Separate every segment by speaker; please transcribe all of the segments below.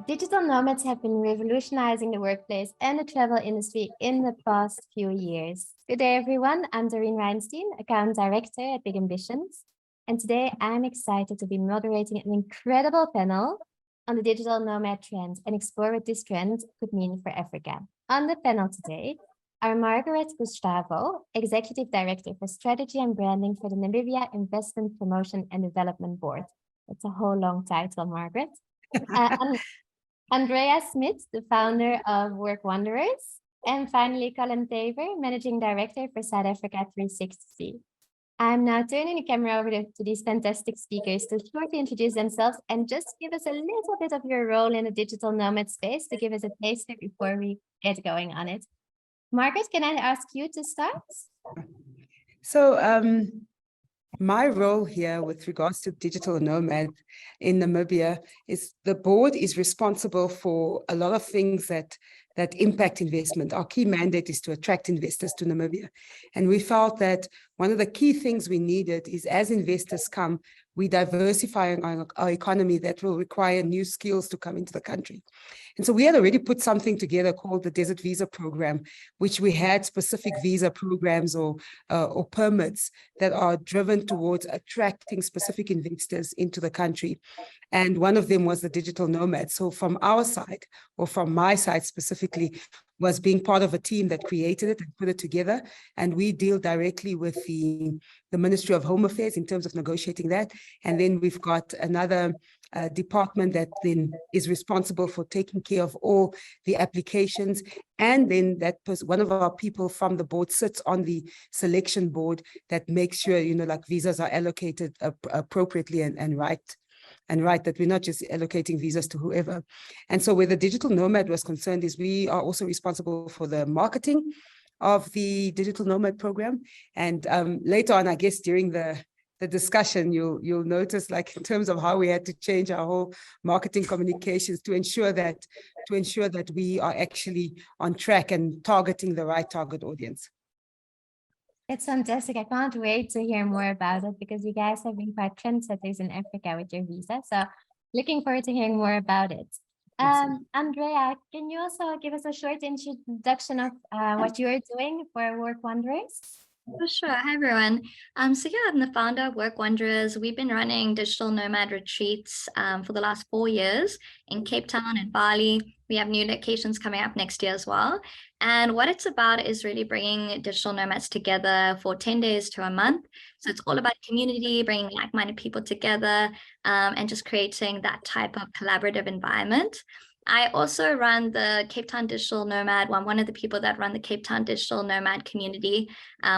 Speaker 1: Digital nomads have been revolutionizing the workplace and the travel industry in the past few years. Good day, everyone. I'm Doreen Reinstein, Account Director at Big Ambitions. And today I'm excited to be moderating an incredible panel on the digital nomad trend and explore what this trend could mean for Africa. On the panel today are Margaret Gustavo, Executive Director for Strategy and Branding for the Namibia Investment Promotion and Development Board. That's a whole long title, Margaret. Andrea Smith, the founder of Work Wanderers, and finally Colin Taver, Managing Director for South Africa 360. I'm now turning the camera over to these fantastic speakers to shortly introduce themselves and just give us a little bit of your role in the digital nomad space to give us a taster before we get going on it. Margaret, can I ask you to start?
Speaker 2: So my role here with regards to digital nomad in Namibia is the board is responsible for a lot of things that impact investment. Our key mandate is to attract investors to Namibia. And we felt that one of the key things we needed is as investors come, we diversify our economy that will require new skills to come into the country. And so we had already put something together called the Desert Visa Program, which we had specific visa programs or permits that are driven towards attracting specific investors into the country. And one of them was the digital nomad. So from our side, or from my side specifically, was being part of a team that created it and put it together. And we deal directly with the Ministry of Home Affairs in terms of negotiating that. And then we've got another department that then is responsible for taking care of all the applications. And then one of our people from the board sits on the selection board that makes sure, like visas are allocated appropriately and right, that we're not just allocating visas to whoever. And so where the digital nomad was concerned is we are also responsible for the marketing of the digital nomad program. And later on, I guess during the discussion, you'll notice, like in terms of how we had to change our whole marketing communications to ensure that we are actually on track and targeting the right target audience.
Speaker 1: It's fantastic. I can't wait to hear more about it because you guys have been quite trendsetters in Africa with your visa. So looking forward to hearing more about it. Andrea, can you also give us a short introduction of what you're doing for Work Wanderers?
Speaker 3: For sure. Hi, everyone. I'm the founder of Work Wanderers. We've been running digital nomad retreats for the last 4 years in Cape Town and Bali. We have new locations coming up next year as well. And what it's about is really bringing digital nomads together for 10 days to a month. So it's all about community, bringing like-minded people together and just creating that type of collaborative environment. I also run the Cape Town Digital Nomad. I'm one of the people that run the Cape Town Digital Nomad community.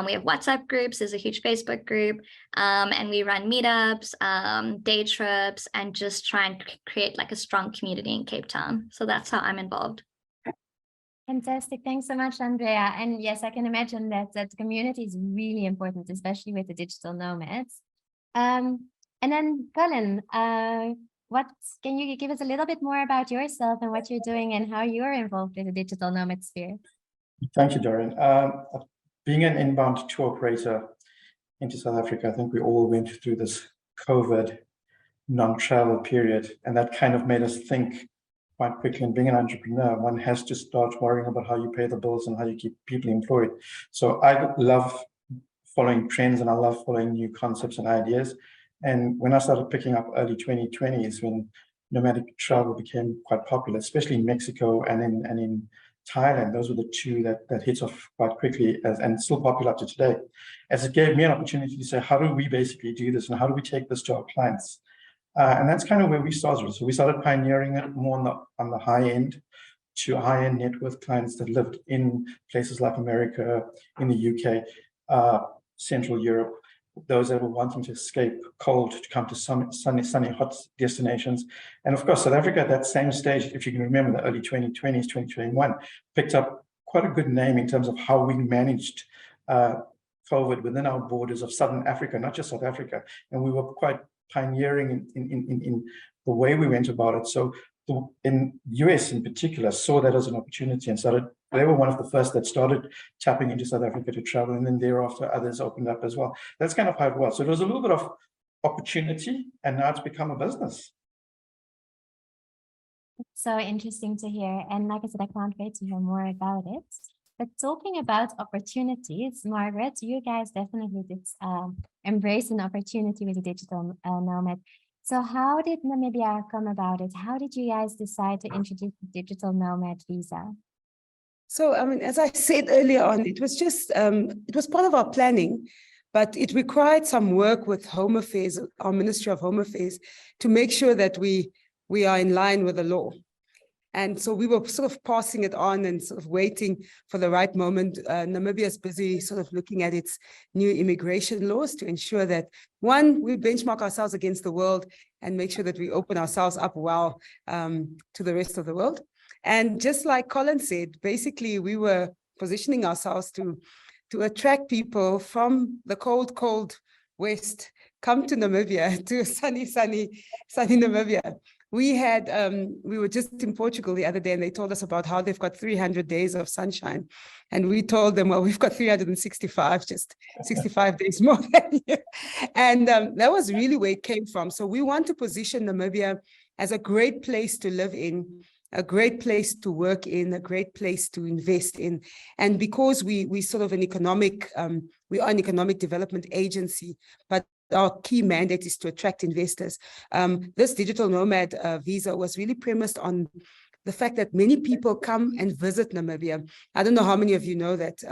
Speaker 3: We have WhatsApp groups, there's a huge Facebook group, and we run meetups, day trips, and just try and create like a strong community in Cape Town. So that's how I'm involved.
Speaker 1: Fantastic. Thanks so much, Andrea. And yes, I can imagine that community is really important, especially with the digital nomads. And then Colin, can you give us a little bit more about yourself and what you're doing and how you're involved in the digital nomad sphere?
Speaker 4: Thank you, Doreen. Being an inbound tour operator into South Africa, I think we all went through this COVID non-travel period, and that kind of made us think quite quickly. And being an entrepreneur, one has to start worrying about how you pay the bills and how you keep people employed. So I love following trends and I love following new concepts and ideas. And when I started picking up early 2020s, when nomadic travel became quite popular, especially in Mexico and in Thailand, those were the two that hit off quite quickly and still popular up to today. As it gave me an opportunity to say, how do we basically do this and how do we take this to our clients? And that's kind of where we started. So we started pioneering it more on the high end to high-end net worth clients that lived in places like America, in the UK, Central Europe, those that were wanting to escape cold to come to sunny, hot destinations. And of course, South Africa at that same stage, if you can remember the early 2020s, 2021, picked up quite a good name in terms of how we managed COVID within our borders of Southern Africa, not just South Africa. And we were quite pioneering in the way we went about it. So in US in particular saw that as an opportunity and they were one of the first that started tapping into South Africa to travel, and then thereafter others opened up as well. That's kind of how it was. So there was a little bit of opportunity, and now it's become a business.
Speaker 1: So interesting to hear. And like I said, I can't wait to hear more about it. But talking about opportunities, Margaret, you guys definitely did embrace an opportunity with the digital nomad. So how did Namibia come about it? How did you guys decide to introduce the digital nomad visa?
Speaker 2: So, I mean, as I said earlier on, it was just, it was part of our planning, but it required some work with Home Affairs, our Ministry of Home Affairs, to make sure that we are in line with the law. And so we were sort of passing it on and sort of waiting for the right moment. Namibia is busy sort of looking at its new immigration laws to ensure that, one, we benchmark ourselves against the world and make sure that we open ourselves up well to the rest of the world. And just like Colin said, basically we were positioning ourselves to attract people from the cold, cold West, come to Namibia, to sunny Namibia. We were just in Portugal the other day and they told us about how they've got 300 days of sunshine. And we told them, well, we've got 365, just 65 days more than you. And that was really where it came from. So we want to position Namibia as a great place to live in, a great place to work in, a great place to invest in. And because we sort of an economic, we are an economic development agency, but our key mandate is to attract investors. This digital nomad visa was really premised on the fact that many people come and visit Namibia. I don't know how many of you know that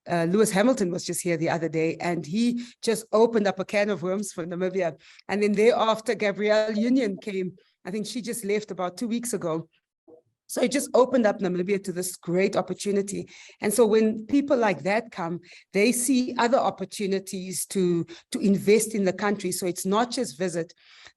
Speaker 2: Lewis Hamilton was just here the other day, and he just opened up a can of worms for Namibia. And then thereafter, Gabrielle Union came. I think she just left about 2 weeks ago. So it just opened up Namibia to this great opportunity. And so when people like that come, they see other opportunities to invest in the country. So it's not just visit.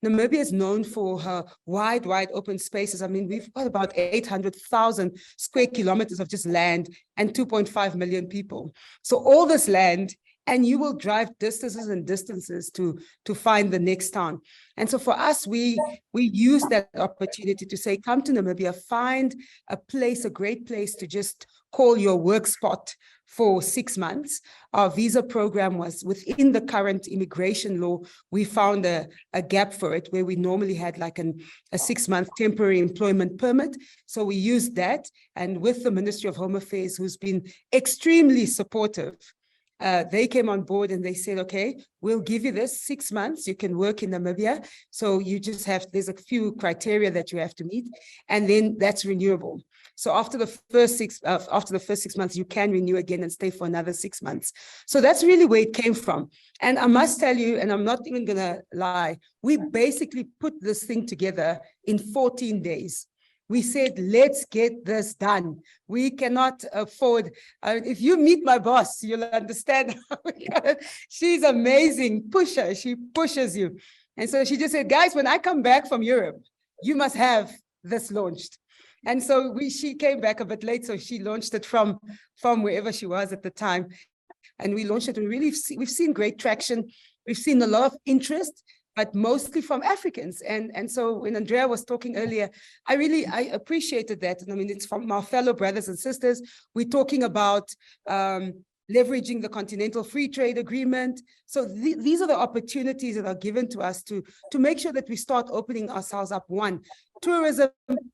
Speaker 2: Namibia is known for her wide open spaces. I mean, we've got about 800,000 square kilometers of just land and 2.5 million people. So all this land, and you will drive distances and distances to find the next town. And so for us, we use that opportunity to say, come to Namibia, find a place, a great place to just call your work spot for 6 months. Our visa program was within the current immigration law. We found a gap for it where we normally had like a 6-month temporary employment permit. So we used that, and with the Ministry of Home Affairs, who's been extremely supportive, they came on board and they said, okay, we'll give you this 6 months. You can work in Namibia. So you just have, there's a few criteria that you have to meet, and then that's renewable. So after the first 6 months, you can renew again and stay for another 6 months. So that's really where it came from. And I must tell you, and I'm not even gonna lie, we basically put this thing together in 14 days. We said, let's get this done. We cannot afford, if you meet my boss, you'll understand. She's amazing pusher. She pushes you. And so she just said, guys, when I come back from Europe, you must have this launched. And so she came back a bit late, so she launched it from wherever she was at the time. And we launched it. We've seen great traction. We've seen a lot of interest, but mostly from Africans. And so when Andrea was talking earlier, I appreciated that. And I mean, it's from our fellow brothers and sisters. We're talking about leveraging the Continental Free Trade Agreement. So these are the opportunities that are given to us to make sure that we start opening ourselves up. One, tourism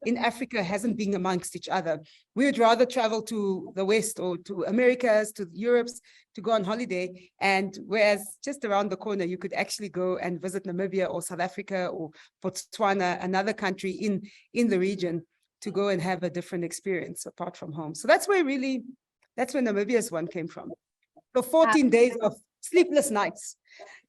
Speaker 2: in Africa hasn't been amongst each other. We would rather travel to the West or to Americas, to Europe's, to go on holiday. And whereas just around the corner, you could actually go and visit Namibia or South Africa or Botswana, another country in the region, to go and have a different experience apart from home. So that's where Namibia's one came from. So 14 days of sleepless nights.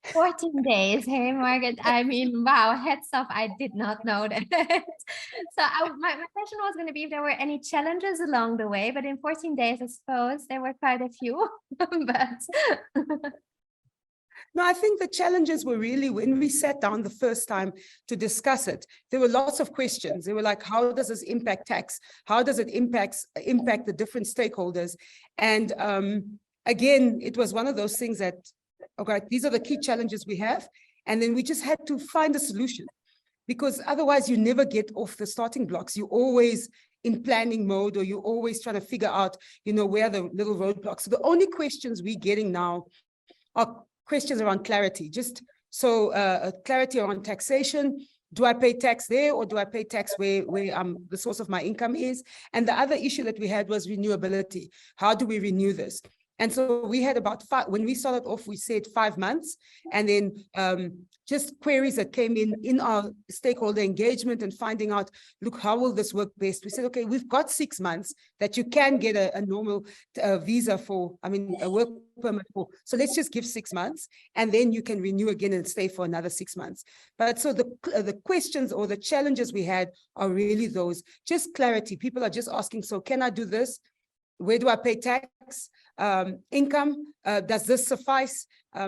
Speaker 1: 14 days. Hey, Margaret. I mean, wow, heads off. I did not know that. So my question was going to be if there were any challenges along the way, but in 14 days, I suppose there were quite a few. But
Speaker 2: no, I think the challenges were really when we sat down the first time to discuss it, there were lots of questions. They were like, how does this impact tax? How does it impact the different stakeholders? And again, it was one of those things that, okay, these are the key challenges we have. And then we just had to find a solution, because otherwise you never get off the starting blocks. You're always in planning mode, or you're always trying to figure out, where the little roadblocks. So the only questions we're getting now are questions around clarity, just so clarity around taxation, do I pay tax there or do I pay tax where the source of my income is? And the other issue that we had was renewability. How do we renew this? And so we had about when we started off, we said 5 months, and then just queries that came in our stakeholder engagement and finding out, look, how will this work best? We said, okay, we've got 6 months that you can get a normal visa for, a work permit for. So let's just give 6 months, and then you can renew again and stay for another 6 months. But so the questions or the challenges we had are really those, just clarity. People are just asking, so can I do this? Where do I pay tax? Income, does this suffice?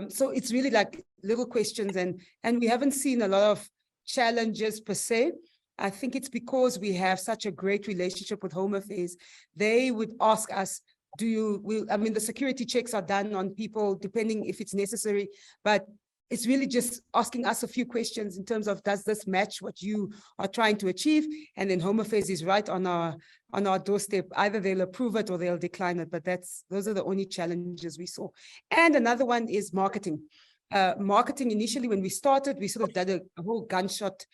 Speaker 2: So it's really like little questions, and we haven't seen a lot of challenges per se. I think it's because we have such a great relationship with Home Affairs. They would ask us, the security checks are done on people depending if it's necessary, but it's really just asking us a few questions in terms of, does this match what you are trying to achieve? And then Home Affairs is right on our doorstep. Either they'll approve it or they'll decline it, but those are the only challenges we saw. And another one is marketing. Marketing initially, when we started, we sort of did a whole gunshot,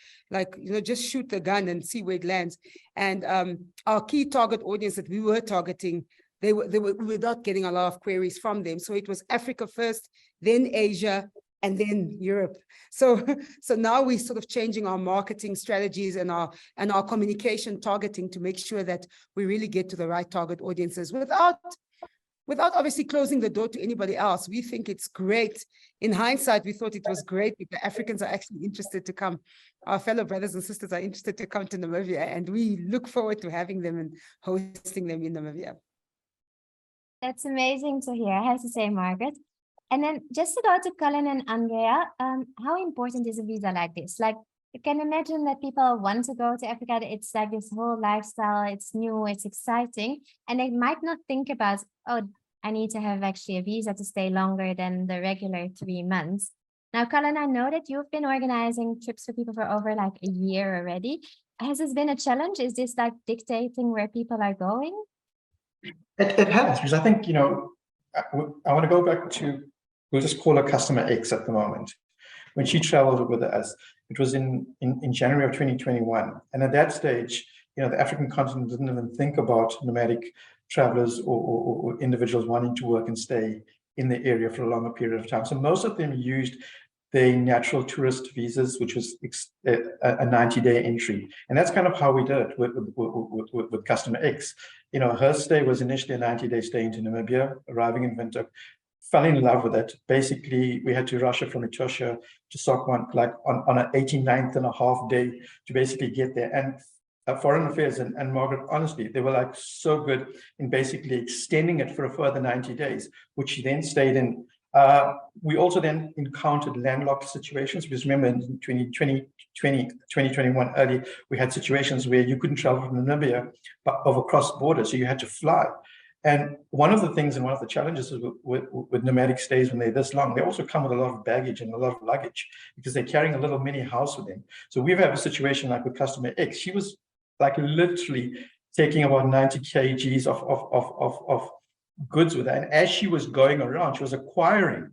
Speaker 2: just shoot the gun and see where it lands. And our key target audience that we were targeting, we were not getting a lot of queries from them. So it was Africa first, then Asia, and then Europe. So now we're sort of changing our marketing strategies and our communication targeting to make sure that we really get to the right target audiences without obviously closing the door to anybody else. We think it's great. In hindsight, we thought it was great if the Africans are actually interested to come. Our fellow brothers and sisters are interested to come to Namibia, and we look forward to having them and hosting them in Namibia.
Speaker 1: That's amazing to hear, I have to say, Margaret. And then just to go to Colin and Andrea, how important is a visa like this? Like, you can imagine that people want to go to Africa. It's like this whole lifestyle. It's new, it's exciting. And they might not think about, oh, I need to have actually a visa to stay longer than the regular 3 months. Now, Colin, I know that you've been organizing trips for people for over like a year already. Has this been a challenge? Is this like dictating where people are going?
Speaker 4: It has, because I think, I want to go back to, we'll just call her customer X at the moment. When she traveled with us, it was in January of 2021. And at that stage, the African continent didn't even think about nomadic travelers or individuals wanting to work and stay in the area for a longer period of time. So most of them used their natural tourist visas, which was a 90-day entry. And that's kind of how we did it with customer X. Her stay was initially a 90-day stay into Namibia, arriving in Windhoek, fell in love with it. Basically, we had to rush her from Etosha to Sokwan, like on an 89th and a half day to basically get there. And Foreign Affairs and Margaret, honestly, they were like so good in basically extending it for a further 90 days, which she then stayed in. We also then encountered landlocked situations, because remember in 2021 early, we had situations where you couldn't travel from Namibia but over cross borders, so you had to fly. And one of the things and one of the challenges is with nomadic stays when they're this long, they also come with a lot of baggage and a lot of luggage because they're carrying a little mini house with them. So we've had a situation like with customer X. She was like literally taking about 90 kgs of goods with her. And as she was going around, she was acquiring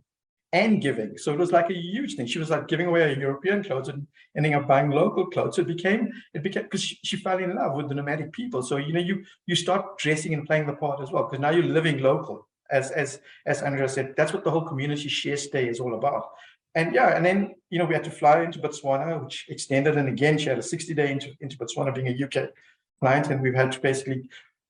Speaker 4: and giving. So it was like a huge thing. She was like giving away her European clothes and ending up buying local clothes. So it became because she fell in love with the nomadic people. So you start dressing and playing the part as well, because now you're living local. As Andrea said, that's what the whole community share stay is all about. And yeah, and then we had to fly into Botswana, which extended, and again she had a 60-day into Botswana, being a UK client, and we've had to basically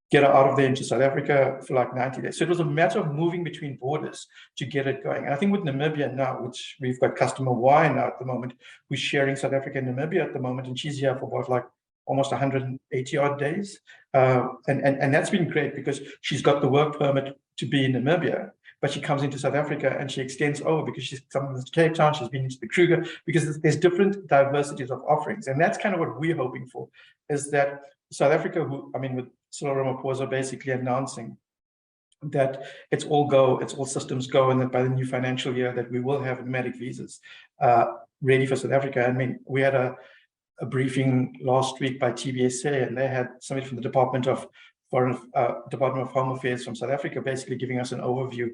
Speaker 4: get her out of there into South Africa for like 90 days. So it was a matter of moving between borders to get it going. And I think with Namibia now, which we've got customer Y now at the moment, who's sharing South Africa and Namibia at the moment, and she's here for about like almost 180 odd days. And that's been great because she's got the work permit to be in Namibia, but she comes into South Africa and she extends over because she's come into Cape Town, she's been into the Kruger, because there's different diversities of offerings. And that's kind of what we're hoping for, is that South Africa, with Cyril Ramaphosa basically announcing that it's all systems go, and that by the new financial year that we will have nomadic visas ready for South Africa. We had a briefing last week by TBSA, and they had somebody from the Department of Home Affairs from South Africa basically giving us an overview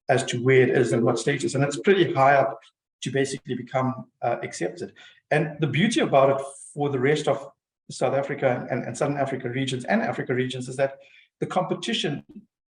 Speaker 4: as to where it is and what status. And it's pretty high up to basically become accepted. And the beauty about it for the rest of South Africa and Southern Africa regions and Africa regions is that the competition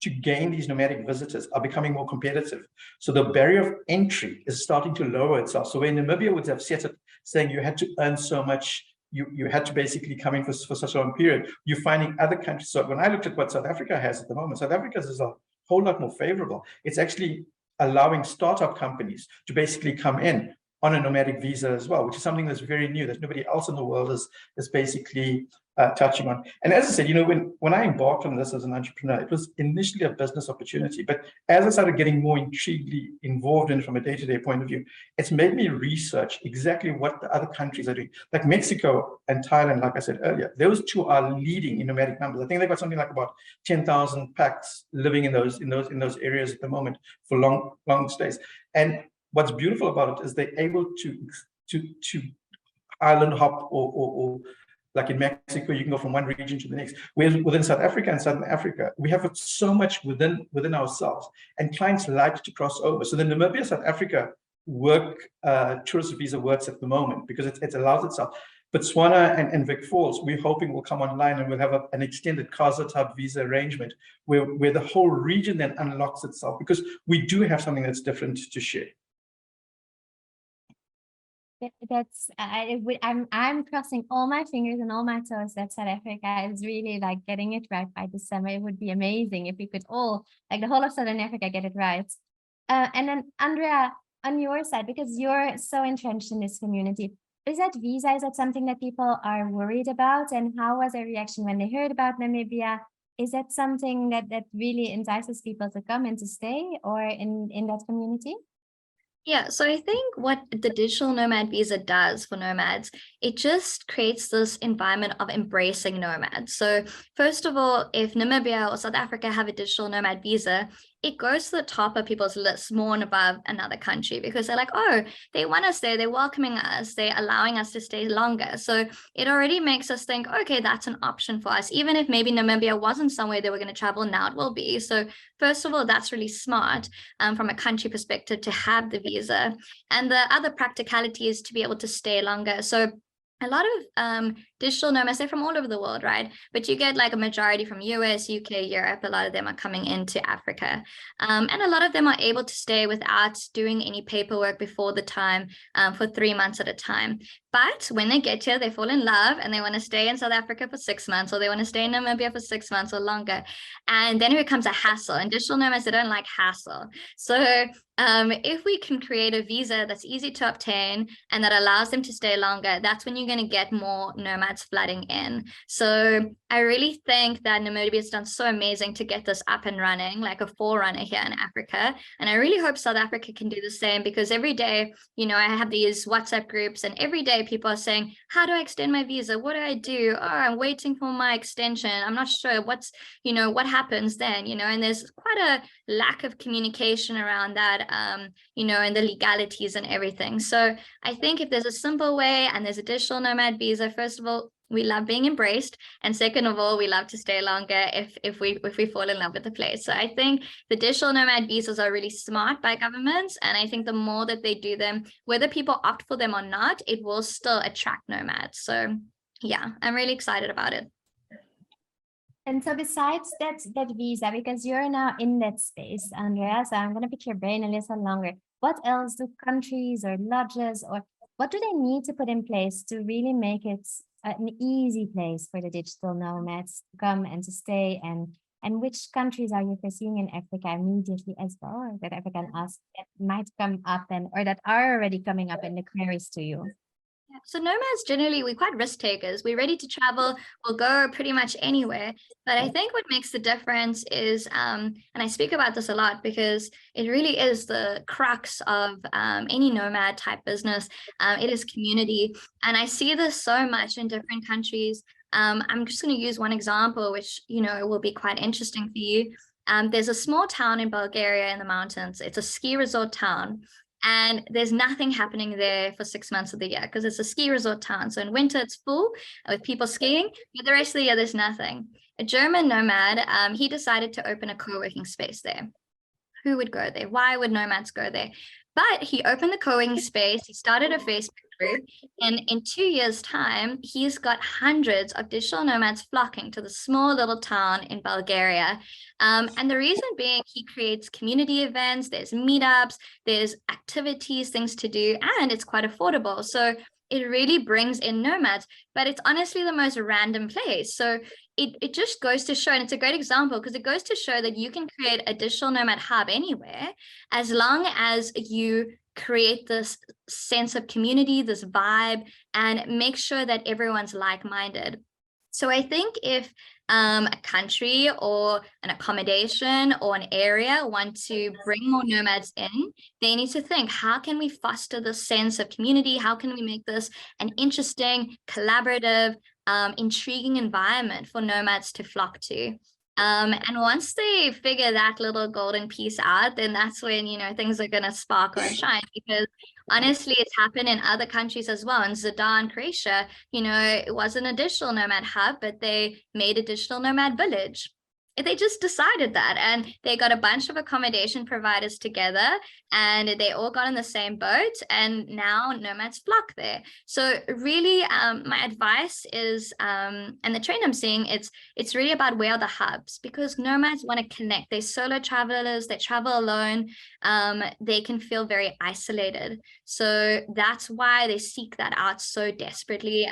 Speaker 4: to gain these nomadic visitors are becoming more competitive. So the barrier of entry is starting to lower itself. So when Namibia would have set it saying you had to earn so much, you had to basically come in for such a long period, you're finding other countries. So when I looked at what South Africa has at the moment, South Africa's is a whole lot more favorable. It's actually allowing startup companies to basically come in on a nomadic visa as well, which is something that's very new that nobody else in the world is basically touching on. And as I said, when I embarked on this as an entrepreneur, it was initially a business opportunity. But as I started getting more intriguingly involved in it from a day-to-day point of view, it's made me research exactly what the other countries are doing. Like Mexico and Thailand, like I said earlier, those two are leading in nomadic numbers. I think they've got something like about 10,000 packs living in those areas at the moment for long stays. And what's beautiful about it is they're able to island hop or like in Mexico, you can go from one region to the next. Whereas within South Africa and Southern Africa, we have so much within ourselves, and clients like to cross over. So the Namibia South Africa tourist visa works at the moment because it allows itself. Botswana and Vic Falls, we're hoping will come online, and we'll have an extended KwaZulu visa arrangement where the whole region then unlocks itself, because we do have something that's different to share.
Speaker 1: That's I'm crossing all my fingers and all my toes that South Africa is really like getting it right by this summer. It would be amazing if we could all, like the whole of Southern Africa, get it right. And then Andrea, on your side, because you're so entrenched in this community, is that something that people are worried about? And how was their reaction when they heard about Namibia? Is that something that really entices people to come and to stay or in that community?
Speaker 3: Yeah, so I think what the digital nomad visa does for nomads, it just creates this environment of embracing nomads. So first of all, if Namibia or South Africa have a digital nomad visa, it goes to the top of people's lists more and above another country, because they're like, oh, they want us there, they're welcoming us, they're allowing us to stay longer. So it already makes us think, okay, that's an option for us. Even if maybe Namibia wasn't somewhere they were going to travel, now it will be. So first of all, that's really smart from a country perspective to have the visa. And the other practicality is to be able to stay longer. So a lot of digital nomads, they're from all over the world, right? But you get like a majority from US, UK, Europe. A lot of them are coming into Africa. And a lot of them are able to stay without doing any paperwork before the time for 3 months at a time. But when they get here, they fall in love and they want to stay in South Africa for 6 months, or they want to stay in Namibia for 6 months or longer. And then it becomes a hassle. And digital nomads, they don't like hassle. So if we can create a visa that's easy to obtain and that allows them to stay longer, that's when you're going to get more nomads flooding in. So I really think that Namibia has done so amazing to get this up and running, like a forerunner here in Africa. And I really hope South Africa can do the same, because every day, I have these WhatsApp groups, and every day people are saying, how do I extend my visa? What do I do? Oh, I'm waiting for my extension. I'm not sure what happens then, and there's quite a lack of communication around that, and the legalities and everything. So I think if there's a simple way and there's a digital nomad visa, first of all, we love being embraced, and second of all, we love to stay longer if we fall in love with the place. So I think the digital nomad visas are really smart by governments, and I think the more that they do them, whether people opt for them or not, it will still attract nomads. So yeah, I'm really excited about it.
Speaker 1: And so besides that visa, because you're now in that space, Andrea, so I'm going to pick your brain a little longer. What else do countries or lodges, or what do they need to put in place to really make it an easy place for the digital nomads to come and to stay? And which countries are you foreseeing in Africa immediately as well, that I can ask that might come up or that are already coming up in the queries to you?
Speaker 3: So nomads, generally, we're quite risk takers. We're ready to travel. We'll go pretty much anywhere. But I think what makes the difference is, and I speak about this a lot because it really is the crux of any nomad type business. It is community. And I see this so much in different countries. I'm just going to use one example, which, will be quite interesting for you. There's a small town in Bulgaria in the mountains. It's a ski resort town. And there's nothing happening there for 6 months of the year because it's a ski resort town. So in winter, it's full with people skiing, but the rest of the year, there's nothing. A German nomad, he decided to open a co-working space there. Who would go there? Why would nomads go there? But he opened the co-working space, he started a Facebook group, and in 2 years' time, he's got hundreds of digital nomads flocking to the small little town in Bulgaria. And the reason being, he creates community events, there's meetups, there's activities, things to do, and it's quite affordable. So it really brings in nomads, but it's honestly the most random place. So it just goes to show, and it's a great example because it goes to show that you can create a digital nomad hub anywhere, as long as you create this sense of community, this vibe, and make sure that everyone's like-minded. So I think if a country or an accommodation or an area want to bring more nomads in, they need to think, how can we foster this sense of community? How can we make this an interesting, collaborative, intriguing environment for nomads to flock to? And once they figure that little golden piece out, then that's when, you know, things are going to sparkle and shine, because honestly, it's happened in other countries as well. In Zadar, Croatia, you know, it wasn't a digital nomad hub, but they made a digital nomad village. They just decided that, and they got a bunch of accommodation providers together, and they all got in the same boat, and now nomads flock there. So really, my advice is, and the trend I'm seeing, it's really about where are the hubs, because nomads want to connect. They're solo travelers, they travel alone, they can feel very isolated. So that's why they seek that out so desperately,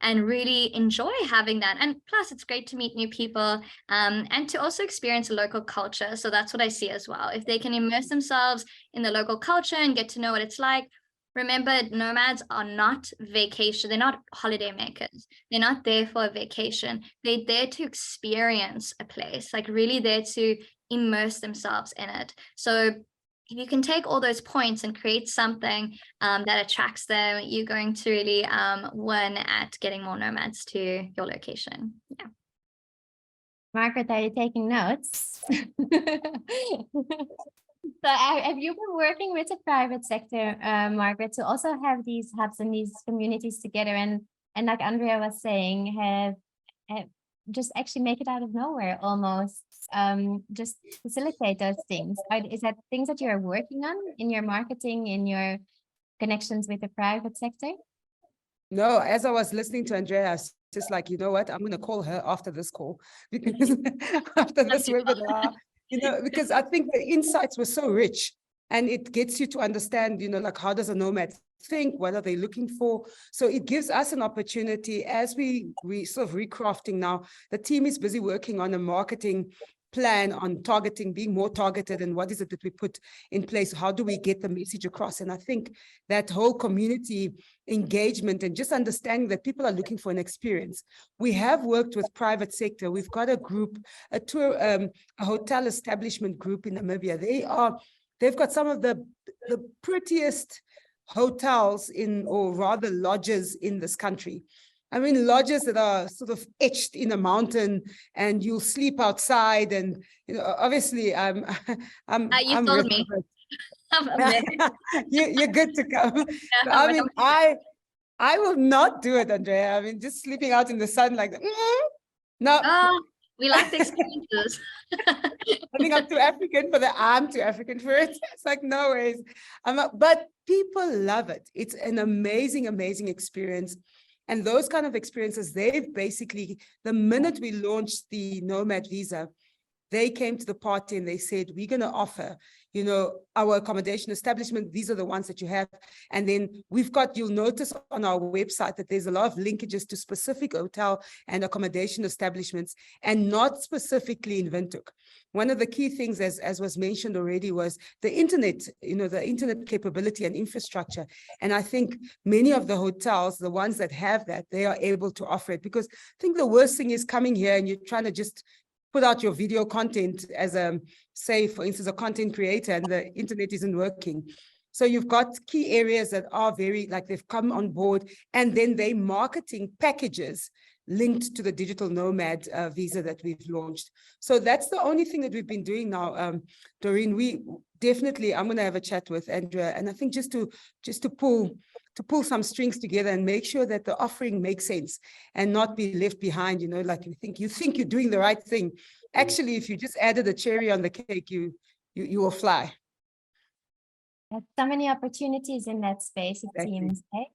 Speaker 3: and really enjoy having that. And plus, it's great to meet new people, and to also experience local culture. So that's what I see as well. If they can immerse themselves in the local culture and get to know what it's like. Remember, nomads are not vacation. They're not holiday makers. They're not there for a vacation. They're there to experience a place, like really there to immerse themselves in it. So if you can take all those points and create something that attracts them, you're going to really win at getting more nomads to your location. Yeah.
Speaker 1: Margaret, are you taking notes? So have you been working with the private sector, Margaret, to also have these hubs and these communities together, and like Andrea was saying, have just actually make it out of nowhere almost, just facilitate those things? Is that things that you're working on in your marketing, in your connections with the private sector?
Speaker 2: No, as I was listening to Andrea, I was just like, you know what, I'm going to call her after this call, because after this webinar, you know, because I think the insights were so rich, and it gets you to understand, you know, like, how does a nomad think? What are they looking for? So it gives us an opportunity as we sort of recrafting now. The team is busy working on a marketing plan on targeting, being more targeted, and what is it that we put in place? How do we get the message across? And I think that whole community engagement and just understanding that people are looking for an experience. We have worked with private sector. We've got a group, a tour, a hotel establishment group in Namibia. They've got some of the prettiest hotels or rather lodges in this country. I mean, lodges that are sort of etched in a mountain, and you'll sleep outside. And, you know, obviously I'm
Speaker 3: You told me.
Speaker 2: You're good to come.
Speaker 3: Yeah,
Speaker 2: I mean, I will not do it, Andrea. I mean, just sleeping out in the sun like that. No.
Speaker 3: Oh, we like the experiences.
Speaker 2: I think I'm too African for that. I'm too African for it. It's like, no ways. But people love it. It's an amazing, amazing experience. And those kind of experiences, they've basically, the minute we launched the Nomad Visa, they came to the party and they said, we're going to offer, you know, our accommodation establishment. These are the ones that you have. And then we've got, you'll notice on our website that there's a lot of linkages to specific hotel and accommodation establishments, and not specifically in Windhoek. One of the key things, as was mentioned already, was the internet, you know, the internet capability and infrastructure. And I think many of the hotels, the ones that have that, they are able to offer it, because I think the worst thing is coming here and you're trying to just put out your video content as say, for instance, a content creator, and the internet isn't working. So you've got key areas that are very, like, they've come on board, and then they marketing packages linked to the digital nomad visa that we've launched. So that's the only thing that we've been doing now, Doreen. We definitely, I'm going to have a chat with Andrea, and I think just to pull some strings together and make sure that the offering makes sense and not be left behind, you know, like you think you're doing the right thing. Actually, if you just added a cherry on the cake, you will fly.
Speaker 1: There's so many opportunities in that space, it
Speaker 2: Exactly.
Speaker 1: seems. Eh?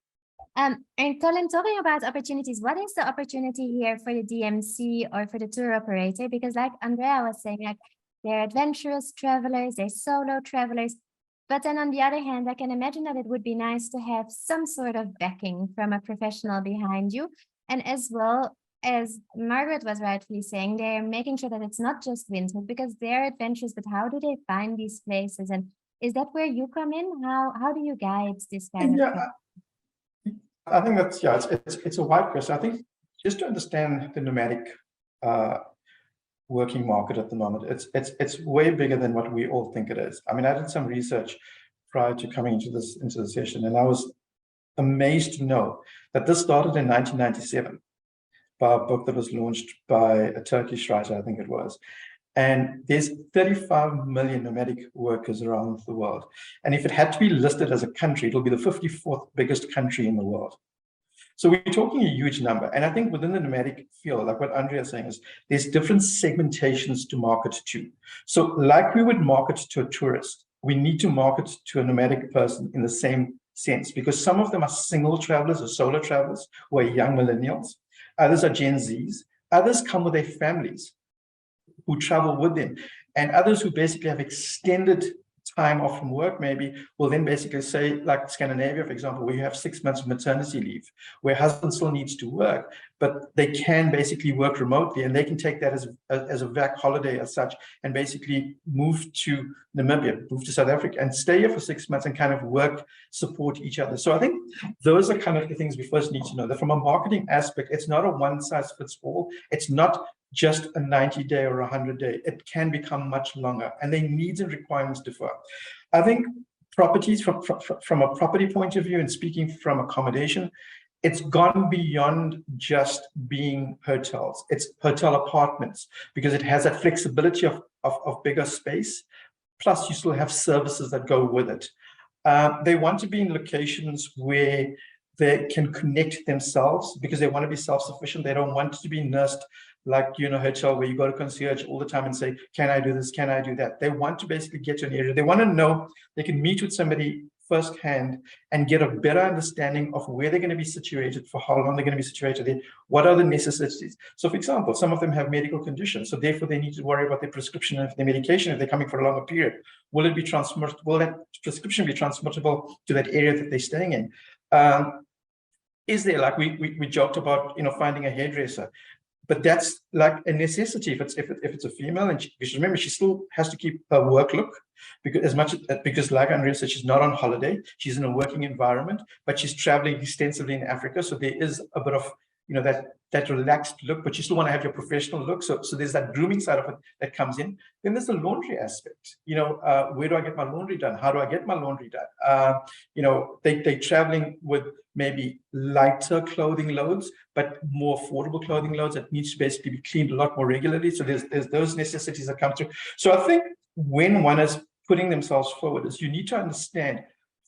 Speaker 1: And Colin, talking about opportunities, what is the opportunity here for the DMC or for the tour operator? Because like Andrea was saying, like they're adventurous travelers, they're solo travelers. But then on the other hand, I can imagine that it would be nice to have some sort of backing from a professional behind you. And as well as Margaret was rightfully saying, they're making sure that it's not just Windhoek because they're adventurous, but how do they find these places? And is that where you come in? How do you guide this kind of
Speaker 4: Yeah, I think that's, yeah, it's a wide question. I think just to understand the nomadic working market at the moment, it's way bigger than what we all think it is. I mean, I did some research prior to coming into the session, and I was amazed to know that this started in 1997 by a book that was launched by a Turkish writer, I think it was. And there's 35 million nomadic workers around the world. And if it had to be listed as a country, it'll be the 54th biggest country in the world. So we're talking a huge number. And I think within the nomadic field, like what Andrea is saying, is there's different segmentations to market to. So like we would market to a tourist, we need to market to a nomadic person in the same sense, because some of them are single travelers or solo travelers who are young millennials. Others are Gen Zs. Others come with their families who travel with them, and others who basically have extended time off from work maybe will then basically say, like Scandinavia, for example, where you have 6 months of maternity leave, where husband still needs to work, but they can basically work remotely and they can take that as a vac holiday as such and basically move to Namibia, move to South Africa and stay here for 6 months and kind of work, support each other. So I think those are kind of the things we first need to know, that from a marketing aspect, it's not a one size fits all. It's not just a 90-day or 100-day. It can become much longer, and their needs and requirements differ. I think properties, from a property point of view and speaking from accommodation, it's gone beyond just being hotels. It's hotel apartments, because it has that flexibility of bigger space, plus you still have services that go with it. They want to be in locations where they can connect themselves, because they want to be self-sufficient. They don't want to be nursed like, you know, hotel where you go to concierge all the time and say, can I do this? Can I do that? They want to basically get to an area. They want to know they can meet with somebody firsthand and get a better understanding of where they're going to be situated, for how long they're going to be situated there, what are the necessities. So for example, some of them have medical conditions, so therefore they need to worry about their prescription and their medication if they're coming for a longer period. Will it be transmittable? Will that prescription be transmittable to that area that they're staying in? Is there, like we joked about, you know, finding a hairdresser, but that's like a necessity if it's a female, and because remember, she still has to keep her work look, because like Andrea said, she's not on holiday, she's in a working environment, but she's traveling extensively in Africa, so there is a bit of, you know, that relaxed look, but you still want to have your professional look. So there's that grooming side of it that comes in. Then there's the laundry aspect. You know, where do I get my laundry done? How do I get my laundry done? You know, they're traveling with maybe lighter clothing loads, but more affordable clothing loads that needs to basically be cleaned a lot more regularly. So there's those necessities that come through. So I think when one is putting themselves forward, is you need to understand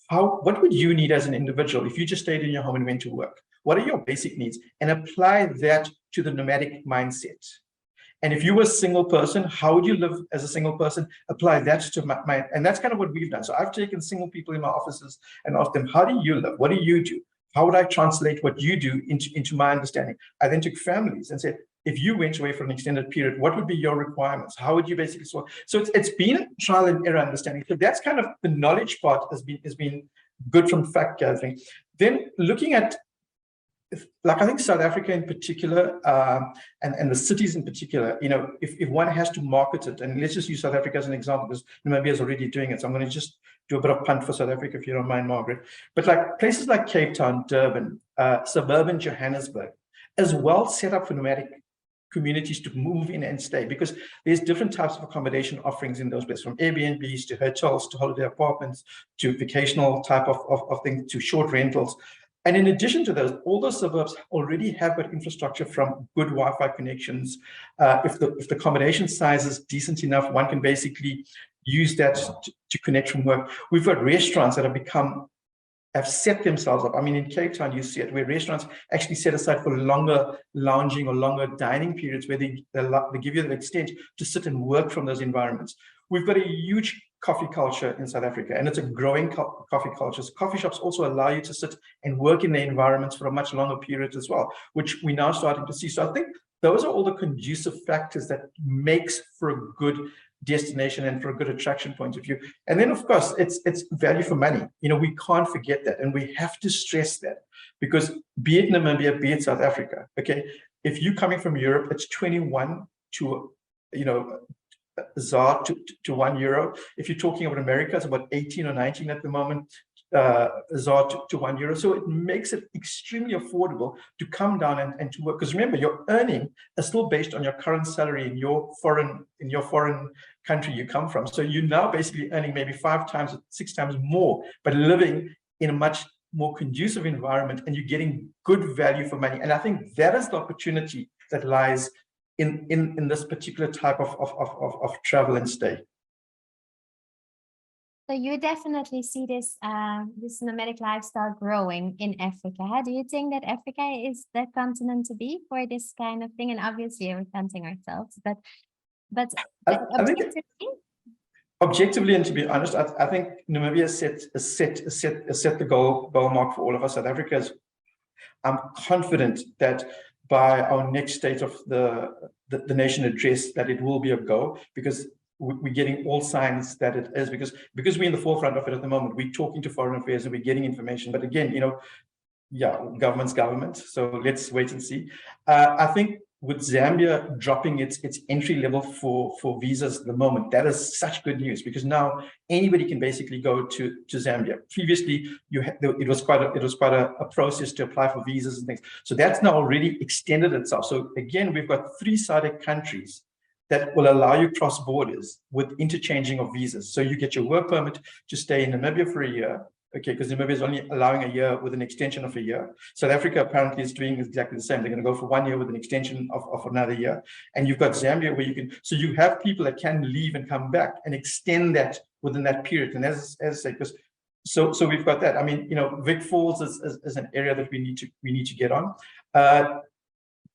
Speaker 4: what would you need as an individual if you just stayed in your home and went to work? What are your basic needs? And apply that to the nomadic mindset. And if you were a single person, how would you live as a single person? Apply that to my, and that's kind of what we've done. So I've taken single people in my offices and asked them, how do you live? What do you do? How would I translate what you do into my understanding? I then took families and said, if you went away for an extended period, what would be your requirements? How would you basically solve? So it's been trial and error understanding. So that's kind of the knowledge part has been good from fact gathering. Then looking at, like I think South Africa in particular, and the cities in particular, you know, if one has to market it, and let's just use South Africa as an example, because Namibia is already doing it. So I'm going to just do a bit of punt for South Africa, if you don't mind, Margaret. But like places like Cape Town, Durban, suburban Johannesburg, as well set up for nomadic communities to move in and stay, because there's different types of accommodation offerings in those places, from Airbnbs to hotels to holiday apartments to vacational type of things to short rentals. And in addition to those, all those suburbs already have got infrastructure from good Wi-Fi connections. If the accommodation size is decent enough, one can basically use that to connect from work. We've got restaurants that have set themselves up. I mean, in Cape Town, you see it, where restaurants actually set aside for longer lounging or longer dining periods, where they give you the extent to sit and work from those environments. We've got a huge coffee culture in South Africa, and it's a growing coffee culture. So coffee shops also allow you to sit and work in the environments for a much longer period as well, which we're now starting to see. So I think those are all the conducive factors that makes for a good destination and for a good attraction point of view. And then, of course, it's value for money. You know, we can't forget that, and we have to stress that, because be it Namibia, be it South Africa, okay, if you're coming from Europe, it's 21 to, you know, ZAR to €1. If you're talking about America, it's about 18 or 19 at the moment, ZAR to €1. So it makes it extremely affordable to come down and to work. Because remember, your earning is still based on your current salary in your foreign country you come from. So you're now basically earning maybe 5 times, 6 times more, but living in a much more conducive environment, and you're getting good value for money. And I think that is the opportunity that lies in this particular type of travel and stay.
Speaker 1: So you definitely see this this nomadic lifestyle growing in Africa. How do you think that Africa is the continent to be for this kind of thing? And obviously we're counting ourselves, but
Speaker 4: I think
Speaker 1: objectively,
Speaker 4: objectively, and to be honest, I think Namibia set the goal mark for all of us. South Africa is, I'm confident that by our next state of the nation address, that it will be a go, because we're getting all signs that it is, because we're in the forefront of it at the moment. We're talking to foreign affairs and we're getting information. But again, you know, yeah, government's government. So let's wait and see. I think with Zambia dropping its entry level for visas at the moment, that is such good news, because now anybody can basically go to Zambia. Previously, it was quite a process to apply for visas and things. So that's now already extended itself. So again, we've got 3 SADC countries that will allow you cross borders with interchanging of visas. So you get your work permit to stay in Namibia for a year. Okay, because Namibia is only allowing a year with an extension of a year. South Africa apparently is doing exactly the same. They're going to go for 1 year with an extension of another year. And you've got Zambia where you can, so you have people that can leave and come back and extend that within that period. And as I say, because so we've got that. I mean, you know, Vic Falls is an area that we need to get on.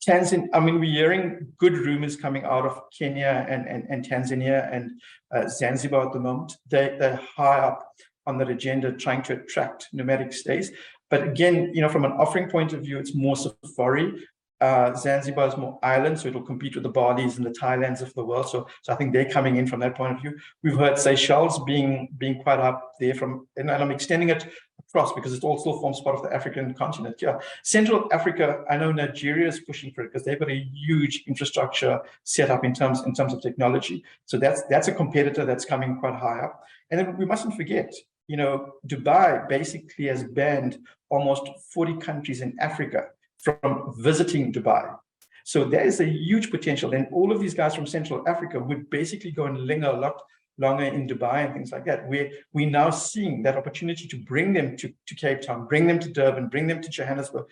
Speaker 4: Tanzania, I mean, we're hearing good rumors coming out of Kenya and Tanzania and Zanzibar at the moment. They're high up on that agenda, trying to attract nomadic stays. But again, you know, from an offering point of view, it's more safari. Zanzibar is more island, so it'll compete with the Balis and the Thailands of the world. So I think they're coming in from that point of view. We've heard Seychelles being quite up there and I'm extending it across because it all still forms part of the African continent. Yeah, Central Africa, I know Nigeria is pushing for it because they've got a huge infrastructure set up in terms of technology. So that's a competitor that's coming quite high up. And then we mustn't forget, you know, Dubai basically has banned almost 40 countries in Africa from visiting Dubai. So there is a huge potential. And all of these guys from Central Africa would basically go and linger a lot longer in Dubai and things like that. We're now seeing that opportunity to bring them to Cape Town, bring them to Durban, bring them to Johannesburg,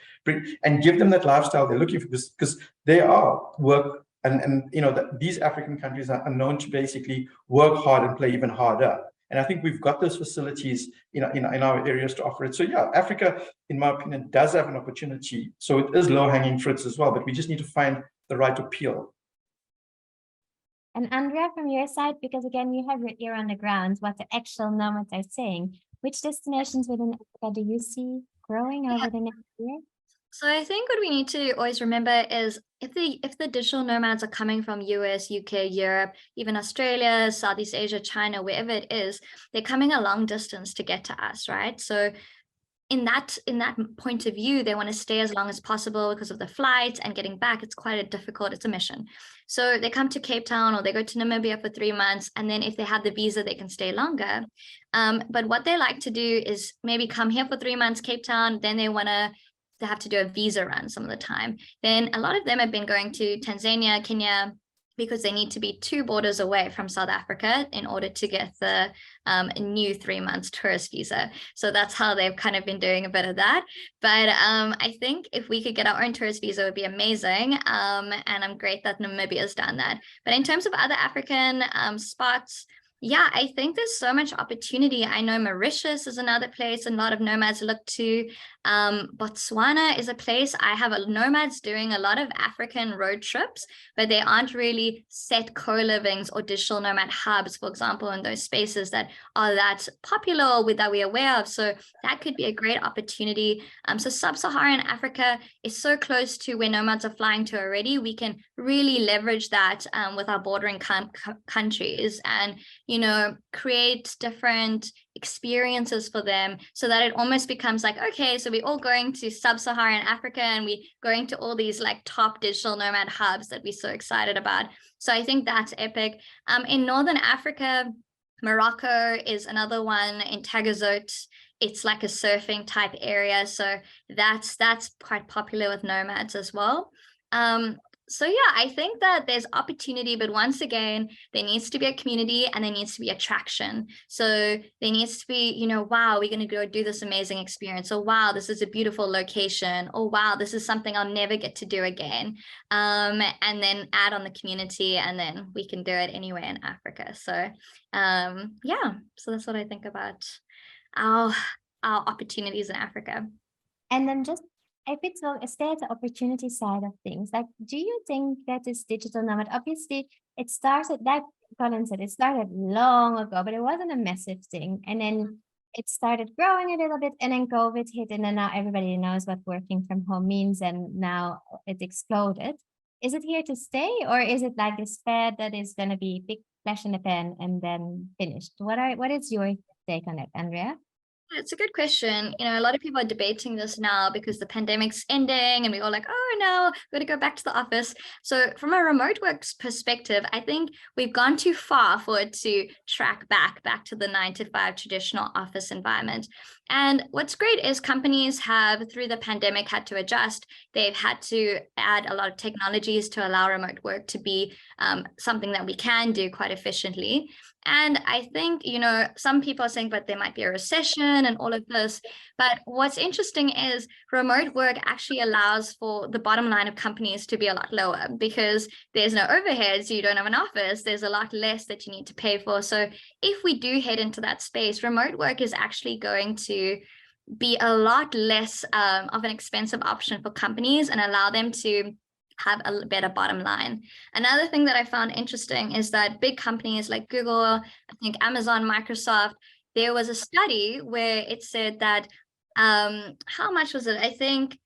Speaker 4: and give them that lifestyle they're looking for, because they are work. And you know, these African countries are known to basically work hard and play even harder. And I think we've got those facilities in our areas to offer it. So yeah, Africa, in my opinion, does have an opportunity. So it is low-hanging fruits as well, but we just need to find the right appeal.
Speaker 1: And Andrea, from your side, because again, you have your ear on the ground, what the actual nomads are saying, which destinations within Africa do you see growing over the next year?
Speaker 3: So I think what we need to always remember is if the digital nomads are coming from US, UK, Europe, even Australia, Southeast Asia, China, wherever it is, they're coming a long distance to get to us, right? So in that point of view, they want to stay as long as possible because of the flights and getting back. It's quite it's a mission. So they come to Cape Town or they go to Namibia for 3 months. And then if they have the visa, they can stay longer. But what they like to do is maybe come here for 3 months, Cape Town, then they have to do a visa run some of the time. Then a lot of them have been going to Tanzania, Kenya, because they need to be 2 borders away from South Africa in order to get the new 3 months tourist visa. So that's how they've kind of been doing a bit of that. But I think if we could get our own tourist visa, it would be amazing. And I'm great that Namibia has done that. But in terms of other African spots, Yeah, I think there's so much opportunity. I know Mauritius is another place a lot of nomads look to. Botswana is a place I have nomads doing a lot of African road trips, but they aren't really set co-livings or digital nomad hubs, for example, in those spaces that are that popular or that we're aware of. So that could be a great opportunity. So sub-Saharan Africa is so close to where nomads are flying to already. We can really leverage that with our bordering countries and create different experiences for them so that it almost becomes like, okay, so we're all going to sub-Saharan Africa and we're going to all these like top digital nomad hubs that we're so excited about. So I think that's epic. In Northern Africa, Morocco is another one. In Tagazout, it's like a surfing type area. So that's quite popular with nomads as well. So yeah, I think that there's opportunity, but once again, there needs to be a community and there needs to be attraction. So there needs to be, wow, we're going to go do this amazing experience. Oh, wow, this is a beautiful location. Oh, wow, this is something I'll never get to do again. And then add on the community and then we can do it anywhere in Africa. So yeah, so that's what I think about our opportunities in Africa.
Speaker 1: And then just if it's stay at the opportunity side of things, like, do you think that this digital nomad, obviously it started, like Colin said, it started long ago, but it wasn't a massive thing. And then it started growing a little bit and then COVID hit and then now everybody knows what working from home means and now it exploded. Is it here to stay or is it like this fad that is going to be big flash in the pan and then finished? What is your take on it, Andrea?
Speaker 3: It's a good question. A lot of people are debating this now because the pandemic's ending and we're all like, oh no, we're going to go back to the office. So from a remote work perspective, I think we've gone too far for it to track back to the 9-to-5 traditional office environment. And what's great is companies have, through the pandemic, had to adjust. They've had to add a lot of technologies to allow remote work to be something that we can do quite efficiently. And I think, some people are saying, but there might be a recession and all of this. But what's interesting is remote work actually allows for the bottom line of companies to be a lot lower because there's no overheads. You don't have an office. There's a lot less that you need to pay for. So if we do head into that space, remote work is actually going to be a lot less of an expensive option for companies and allow them to have a better bottom line. Another thing that I found interesting is that big companies like Google, I think Amazon, Microsoft, there was a study where it said that, how much was it? I think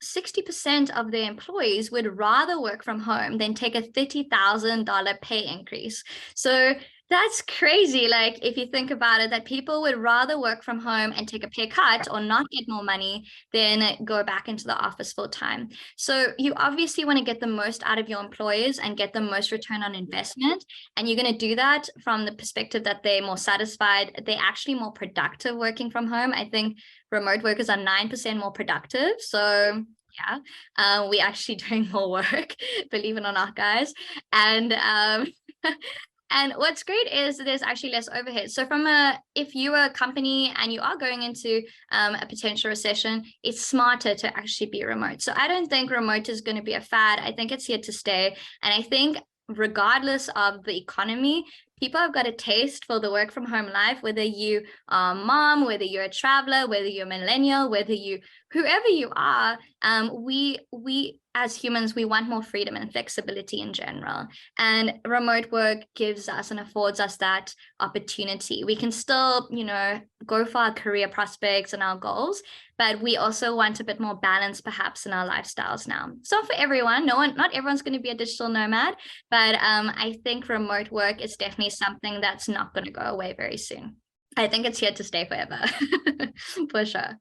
Speaker 3: 60% of their employees would rather work from home than take a $30,000 pay increase. So that's crazy. Like if you think about it, that people would rather work from home and take a pay cut or not get more money than go back into the office full time. So you obviously want to get the most out of your employees and get the most return on investment. And you're going to do that from the perspective that they're more satisfied. They're actually more productive working from home. I think remote workers are 9% more productive. So yeah, we're actually doing more work, believe it or not, guys. And and what's great is there's actually less overhead. So if you're a company and you are going into a potential recession, it's smarter to actually be remote. So I don't think remote is going to be a fad. I think it's here to stay. And I think regardless of the economy, people have got a taste for the work from home life, whether you are a mom, whether you're a traveler, whether you're a millennial, whoever you are, we as humans, we want more freedom and flexibility in general. And remote work gives us and affords us that opportunity. We can still, go for our career prospects and our goals, but we also want a bit more balance perhaps in our lifestyles now. So for everyone, not everyone's going to be a digital nomad, but I think remote work is definitely something that's not going to go away very soon. I think it's here to stay forever, for sure.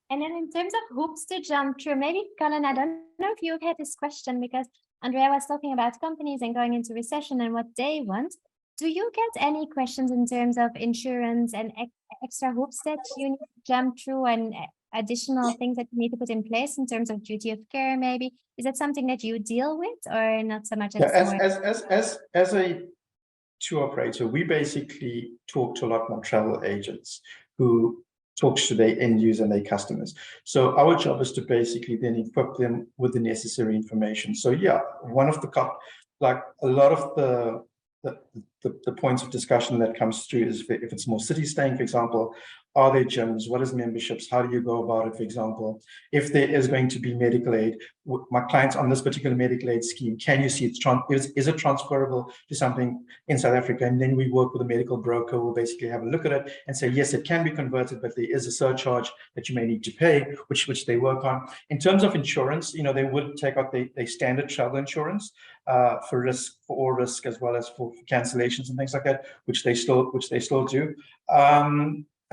Speaker 1: And then in terms of hoops to jump through, maybe Colin, I don't know if you've had this question because Andrea was talking about companies and going into recession and what they want. Do you get any questions in terms of insurance and extra hoops that you need to jump through and additional things that you need to put in place in terms of duty of care, maybe? Is that something that you deal with or not so much?
Speaker 4: As a tour operator, we basically talk to a lot more travel agents who talks to their end user and their customers. So our job is to basically then equip them with the necessary information. So yeah, one of the like a lot of the the points of discussion that comes through is if it's more city staying, for example, are there gyms? What is memberships? How do you go about it, for example? If there is going to be medical aid, my clients on this particular medical aid scheme, can you see is it transferable to something in South Africa? And then we work with a medical broker who will basically have a look at it and say, yes, it can be converted, but there is a surcharge that you may need to pay, which they work on. In terms of insurance, they would take out the standard travel insurance for all risk, as well as for cancellations and things like that, which they still do.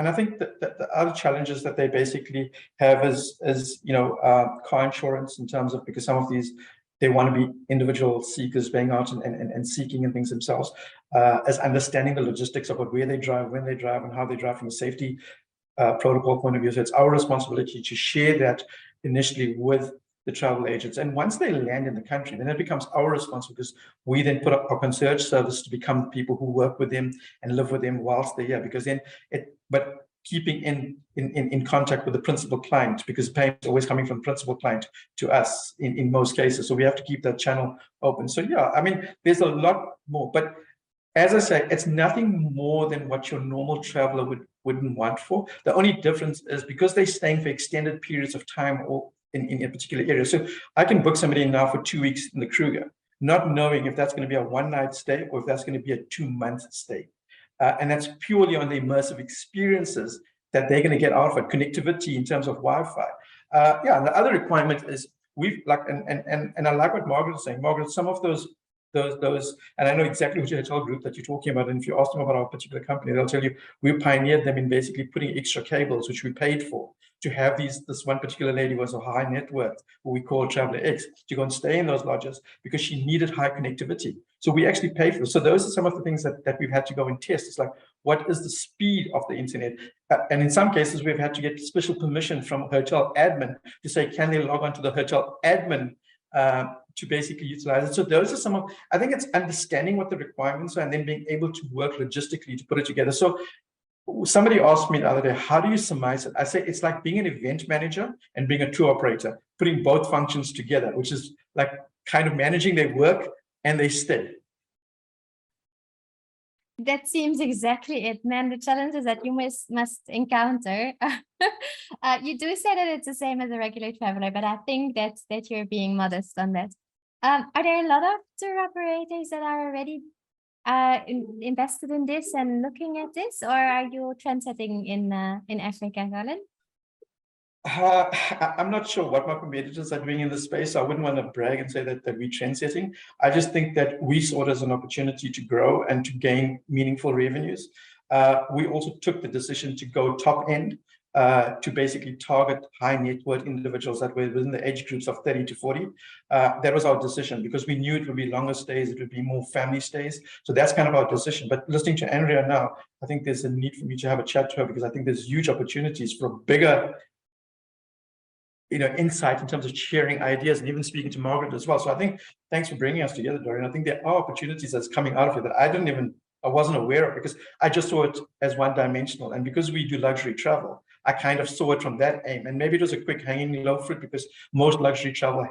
Speaker 4: And I think that the other challenges that they basically have is car insurance, in terms of, because some of these, they want to be individual seekers going out and seeking and things themselves, as understanding the logistics of where they drive, when they drive, and how they drive from a safety protocol point of view. So it's our responsibility to share that initially with the travel agents. And once they land in the country, then it becomes our responsibility, because we then put up our concierge service to become people who work with them and live with them whilst they're here. Because then but keeping in contact with the principal client, because payment is always coming from principal client to us in most cases. So we have to keep that channel open. So yeah, I mean, there's a lot more, but as I say, it's nothing more than what your normal traveler wouldn't want for. The only difference is because they're staying for extended periods of time or in a particular area. So I can book somebody now for 2 weeks in the Kruger, not knowing if that's going to be a one-night stay or if that's going to be a 2-month stay. And that's purely on the immersive experiences that they're going to get out of it, connectivity in terms of Wi-Fi. Yeah, and the other requirement is we've like, and I like what Margaret is saying. Margaret, some of those, and I know exactly which hotel group that you're talking about. And if you ask them about our particular company, they'll tell you we pioneered them in basically putting extra cables, which we paid for, to have these. This one particular lady was a high net worth, who we call Traveler X, to go and stay in those lodges because she needed high connectivity. So we actually paid for it. So those are some of the things that we've had to go and test. It's like, what is the speed of the internet? And in some cases, we've had to get special permission from hotel admin to say, can they log on to the hotel admin to basically utilize it. So those are some of, I think it's understanding what the requirements are and then being able to work logistically to put it together. So somebody asked me the other day, how do you surmise it? I say it's like being an event manager and being a tour operator, putting both functions together, which is like kind of managing their work and their stay.
Speaker 1: That seems exactly it, man. The challenges that you must encounter. You do say that it's the same as a regular traveler, but I think that you're being modest on that. Are there a lot of tour operators that are already invested in this and looking at this, or are you trendsetting in Africa, Colin?
Speaker 4: I'm not sure what my competitors are doing in this space. I wouldn't want to brag and say that we're trend-setting. I just think that we saw it as an opportunity to grow and to gain meaningful revenues. We also took the decision to go top end, to basically target high net worth individuals that were within the age groups of 30 to 40. That was our decision, because we knew it would be longer stays, it would be more family stays. So that's kind of our decision. But listening to Andrea now, I think there's a need for me to have a chat to her, because I think there's huge opportunities for bigger insight in terms of sharing ideas, and even speaking to Margaret as well. So I think, thanks for bringing us together, Dorian. I think there are opportunities that's coming out of it that I wasn't aware of, because I just saw it as one-dimensional. And because we do luxury travel, I kind of saw it from that aim. And maybe it was a quick hanging low fruit, because most luxury travel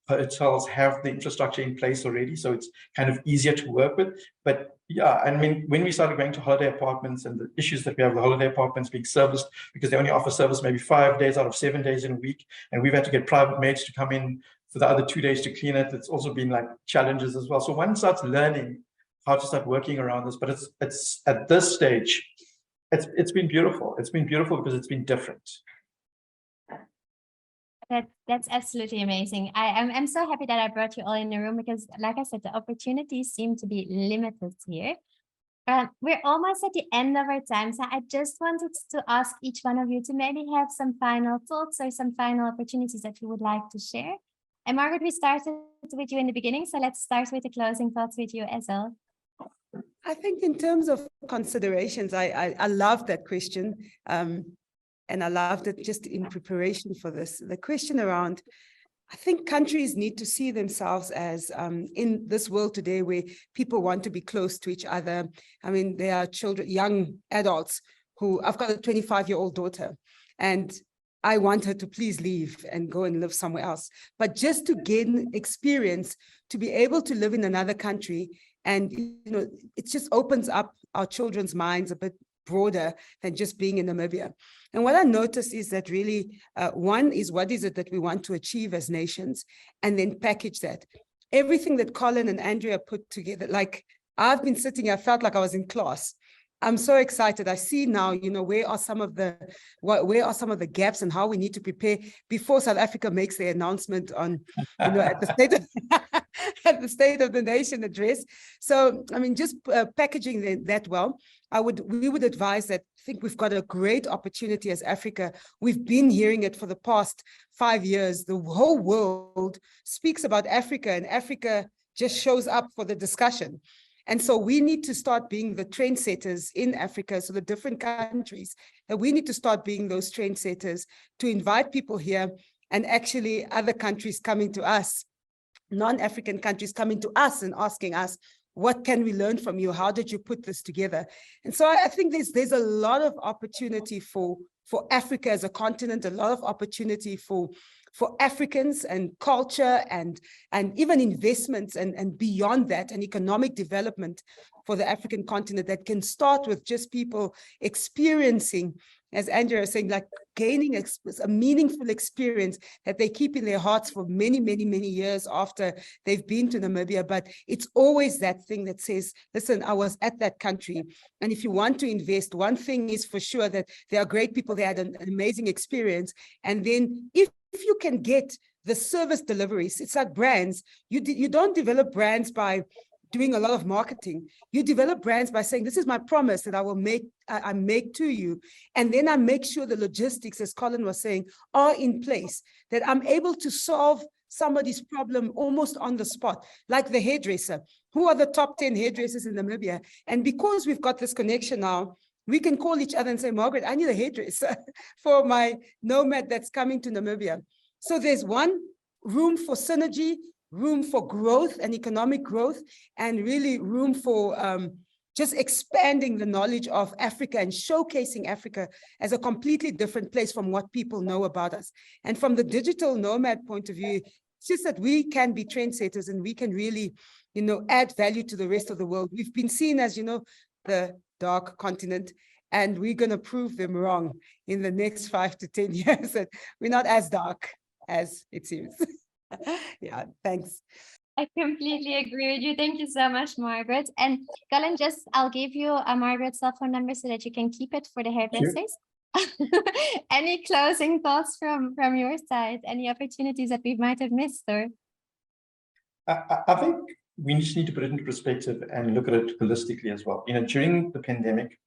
Speaker 4: hotels have the infrastructure in place already, so it's kind of easier to work with. But yeah, I mean, when we started going to holiday apartments and the issues that we have, the holiday apartments being serviced, because they only offer service maybe 5 days out of 7 days in a week, and we've had to get private maids to come in for the other 2 days to clean it. It's also been like challenges as well. So one starts learning how to start working around this. But it's at this stage, it's been beautiful. It's been beautiful because it's been different.
Speaker 1: That's absolutely amazing. I'm so happy that I brought you all in the room, because like I said, the opportunities seem to be limited here. We're almost at the end of our time, so I just wanted to ask each one of you to maybe have some final thoughts or some final opportunities that you would like to share. And Margaret, we started with you in the beginning, so let's start with the closing thoughts with you as well.
Speaker 2: I think in terms of considerations, I love that question. And I loved it just in preparation for this. The question around, I think countries need to see themselves as in this world today where people want to be close to each other. I mean, there are children, young adults who, I've got a 25-year-old daughter, and I want her to please leave and go and live somewhere else. But just to gain experience, to be able to live in another country And, it just opens up our children's minds a bit broader than just being in Namibia. And what I noticed is that really, one is what is it that we want to achieve as nations, and then package that. Everything that Colin and Andrea put together, like I've been sitting, I felt like I was in class. I'm so excited. I see now, where are some of the gaps and how we need to prepare before South Africa makes the announcement on, at the State of the Nation address. So, I mean, just packaging that well, we would advise that. I think we've got a great opportunity as Africa. We've been hearing it for the past 5 years. The whole world speaks about Africa, and Africa just shows up for the discussion. And so we need to start being the trendsetters in Africa. So the different countries, that we need to start being those trendsetters to invite people here, and actually other countries coming to us, non-African countries coming to us and asking us, what can we learn from you? How did you put this together? And so I think there's a lot of opportunity for Africa as a continent, a lot of opportunity for Africans and culture and even investments and beyond that, and economic development for the African continent that can start with just people experiencing, as Andrea was saying, like gaining a meaningful experience that they keep in their hearts for many, many, many years after they've been to Namibia. But it's always that thing that says, listen, I was at that country. And if you want to invest, one thing is for sure that there are great people, they had an amazing experience. And then if you can get the service deliveries, it's like brands. You don't develop brands by doing a lot of marketing. You develop brands by saying, this is my promise that I make to you. And then I make sure the logistics, as Colin was saying, are in place, that I'm able to solve somebody's problem almost on the spot, like the hairdresser. Who are the top 10 hairdressers in Namibia? And because we've got this connection now, we can call each other and say, Margaret, I need a hairdresser for my nomad that's coming to Namibia. So there's one, room for synergy, room for growth and economic growth, and really room for just expanding the knowledge of Africa and showcasing Africa as a completely different place from what people know about us. And from the digital nomad point of view, it's just that we can be trendsetters and we can really, add value to the rest of the world. We've been seen as, the dark continent, and we're going to prove them wrong in the next 5 to 10 years that we're not as dark as it seems. Yeah, thanks.
Speaker 1: I completely agree with you. Thank you so much, Margaret. And Colin, I'll give you Margaret's cell phone number so that you can keep it for the hairdressers. Any closing thoughts from your side? Any opportunities that we might have missed? Or
Speaker 4: I think we just need to put it into perspective and look at it holistically as well. During the pandemic,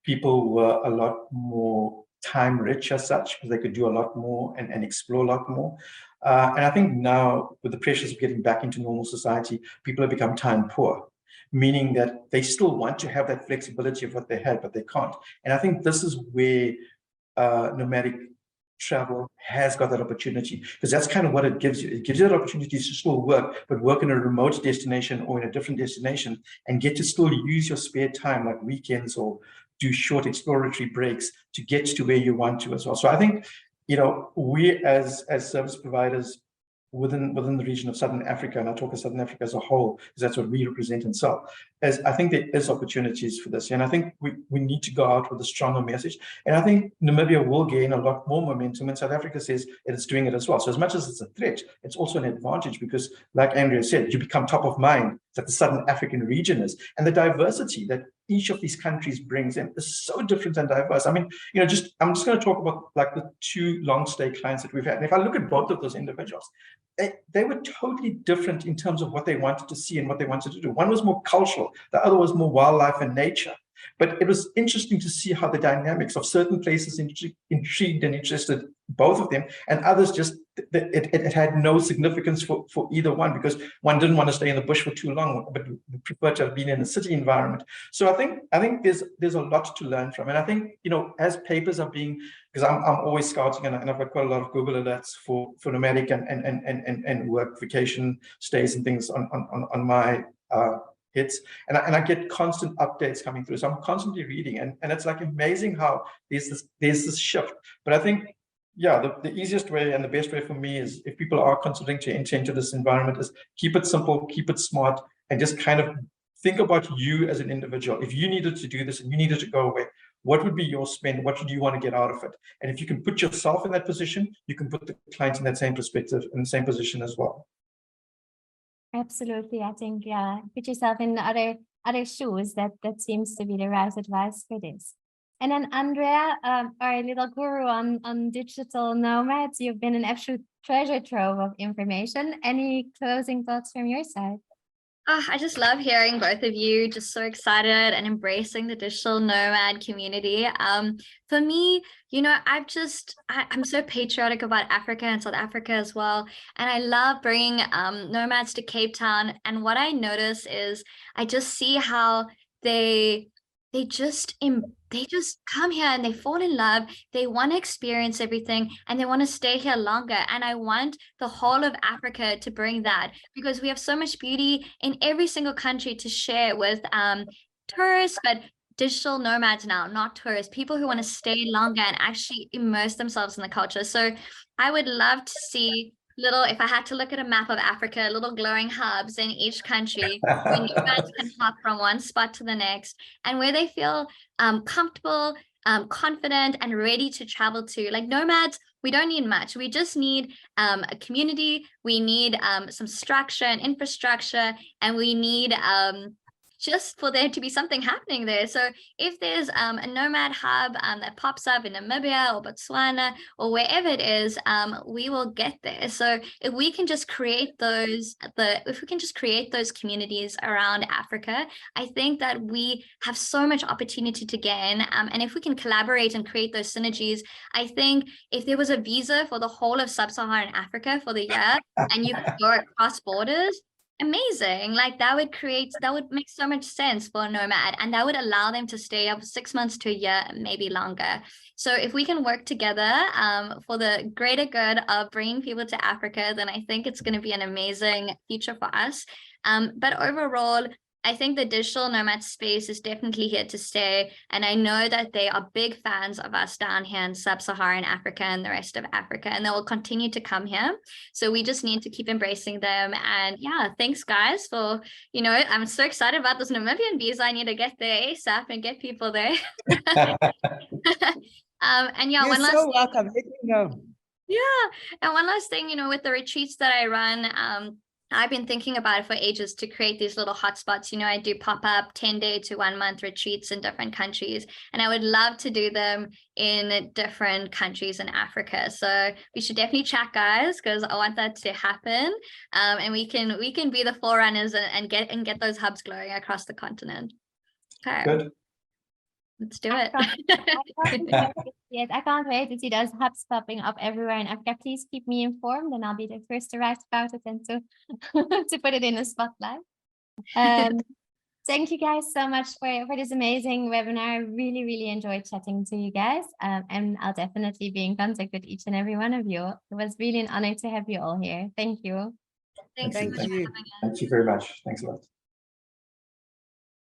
Speaker 4: people were a lot more time rich as such, because they could do a lot more and explore a lot more. And I think now, with the pressures of getting back into normal society, people have become time poor, meaning that they still want to have that flexibility of what they had, but they can't. And I think this is where nomadic travel has got that opportunity, because that's kind of what it gives you. It gives you that opportunity to still work, but work in a remote destination or in a different destination, and get to still use your spare time, like weekends, or do short exploratory breaks to get to where you want to as well. So I think, we as service providers within the region of Southern Africa, and I talk of Southern Africa as a whole, because that's what we represent and sell, as I think there is opportunities for this. And I think we need to go out with a stronger message. And I think Namibia will gain a lot more momentum, and South Africa says it's doing it as well. So as much as it's a threat, it's also an advantage, because like Andrea said, you become top of mind that the Southern African region is, and the diversity that each of these countries brings in is so different and diverse. I mean, I'm just going to talk about like the 2 long stay clients that we've had. And if I look at both of those individuals, they were totally different in terms of what they wanted to see and what they wanted to do. One was more cultural, the other was more wildlife and nature. But it was interesting to see how the dynamics of certain places intrigued and interested both of them, and others just, it had no significance for either one, because one didn't want to stay in the bush for too long, but preferred to have been in a city environment. So I think there's a lot to learn from. And I think, as papers are being, because I'm always scouting, and I've got quite a lot of Google alerts for nomadic and work vacation stays and things on my hits, and I get constant updates coming through. So I'm constantly reading, and it's like amazing how there's this shift. But I think, yeah, the easiest way and the best way for me is, if people are considering to enter into this environment, is keep it simple, keep it smart, and just kind of think about you as an individual. If you needed to do this and you needed to go away, what would be your spend? What would you want to get out of it? And if you can put yourself in that position, you can put the client in that same perspective, in the same position as well.
Speaker 1: Absolutely. I think, yeah, put yourself in other shoes. That seems to be the right advice for this. And then Andrea, our little guru on digital nomads, you've been an absolute treasure trove of information. Any closing thoughts from your side?
Speaker 3: I just love hearing both of you, just so excited and embracing the digital nomad community. For me, you know, I'm so patriotic about Africa and South Africa as well. And I love bringing nomads to Cape Town. And what I notice is I just see how they just come here and they fall in love. They want to experience everything and they want to stay here longer. And I want the whole of Africa to bring that, because we have so much beauty in every single country to share with tourists, but digital nomads now, not tourists, people who want to stay longer and actually immerse themselves in the culture. So I would love to see if I had to look at a map of Africa, little glowing hubs in each country where nomads can hop from one spot to the next, and where they feel comfortable, confident, and ready to travel to. Like nomads, we don't need much. We just need a community. We need some structure and infrastructure, and we need just for there to be something happening there. So if there's a nomad hub that pops up in Namibia or Botswana or wherever it is, we will get there. So if we can just create those communities around Africa, I think that we have so much opportunity to gain. And if we can collaborate and create those synergies, I think if there was a visa for the whole of sub-Saharan Africa for the year and you could go across borders, amazing. Like that would make so much sense for a nomad, and that would allow them to stay up 6 months to a year, maybe longer. So if we can work together for the greater good of bringing people to Africa, then I think it's going to be an amazing future for us. But overall, I think the digital nomad space is definitely here to stay. And I know that they are big fans of us down here in sub-Saharan Africa and the rest of Africa, and they will continue to come here. So we just need to keep embracing them. And yeah, thanks guys for, I'm so excited about this Namibian visa. I need to get there ASAP and get people there. And yeah,
Speaker 2: You're so welcome. Let me know.
Speaker 3: Yeah. And one last thing, with the retreats that I run, I've been thinking about it for ages to create these little hotspots. I do pop-up 10-day to 1-month retreats in different countries, and I would love to do them in different countries in Africa. So we should definitely chat, guys, because I want that to happen. And we can be the forerunners and get those hubs glowing across the continent. Okay.
Speaker 4: Good.
Speaker 3: Let's do it.
Speaker 1: I can't wait to see those hubs popping up everywhere in Africa. Please keep me informed, and I'll be the first to write about it and to to put it in the spotlight. Thank you guys so much for this amazing webinar. I really, really enjoyed chatting to you guys, and I'll definitely be in contact with each and every one of you. It was really an honor to have you all here. Thank you.
Speaker 3: Thanks
Speaker 2: Thank
Speaker 3: so much
Speaker 2: you.
Speaker 3: for having us.
Speaker 4: Thank you very much. Thanks a lot.